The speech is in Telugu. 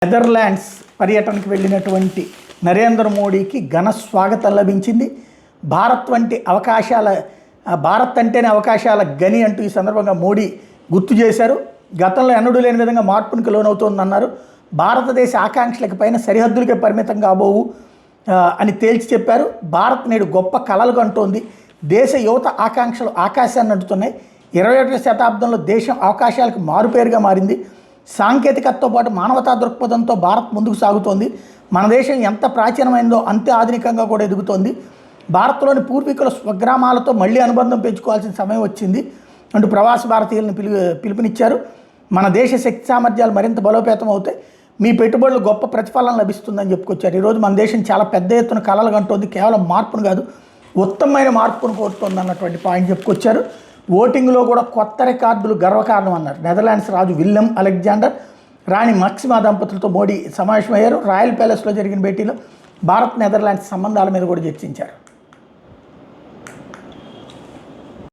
నెదర్లాండ్స్ పర్యటనకు వెళ్ళినటువంటి నరేంద్ర మోడీకి ఘన స్వాగతం లభించింది. భారత్ అంటేనే అవకాశాల గని అంటూ ఈ సందర్భంగా మోడీ గుర్తు చేశారు. గతంలో ఎన్నడూ లేని విధంగా మార్పునికి లోనవుతోందన్నారు. భారతదేశ ఆకాంక్షలకు పైన సరిహద్దులకే పరిమితం కాబోవు అని తేల్చి చెప్పారు. భారత్ నేడు గొప్ప కలలు కంటోంది. దేశ యువత ఆకాంక్షలు ఆకాశాన్ని అంటుతున్నాయి. 21వ శతాబ్దంలో దేశం అవకాశాలకు మారుపేరుగా మారింది. సాంకేతికతతో పాటు మానవతా దృక్పథంతో భారత్ ముందుకు సాగుతోంది. మన దేశం ఎంత ప్రాచీనమైందో అంతే ఆధునికంగా కూడా ఎదుగుతోంది. భారత్లోని పూర్వీకుల స్వగ్రామాలతో మళ్ళీ అనుబంధం పెంచుకోవాల్సిన సమయం వచ్చింది అంటూ ప్రవాస భారతీయులను పిలుపునిచ్చారు. మన దేశ శక్తి సామర్థ్యాలు మరింత బలోపేతం అవుతాయి. మీ పెట్టుబడులు గొప్ప ప్రతిఫలం లభిస్తుందని చెప్పుకొచ్చారు. ఈరోజు మన దేశం చాలా పెద్ద ఎత్తున కలలు కంటోంది. కేవలం మార్పును కాదు, ఉత్తమమైన మార్పును కోరుతోంది అన్నటువంటి పాయింట్ చెప్పుకొచ్చారు. ఓటింగ్లో కూడా కొత్త రికార్డులు గర్వకారణం అన్నారు. నెదర్లాండ్స్ రాజు విల్లెం అలెగ్జాండర్, రాణి మాక్సిమా దంపతులతో మోడీ సమావేశమయ్యారు. రాయల్ ప్యాలెస్లో జరిగిన భేటీలో భారత్ నెదర్లాండ్స్ సంబంధాల మీద కూడా చర్చించారు.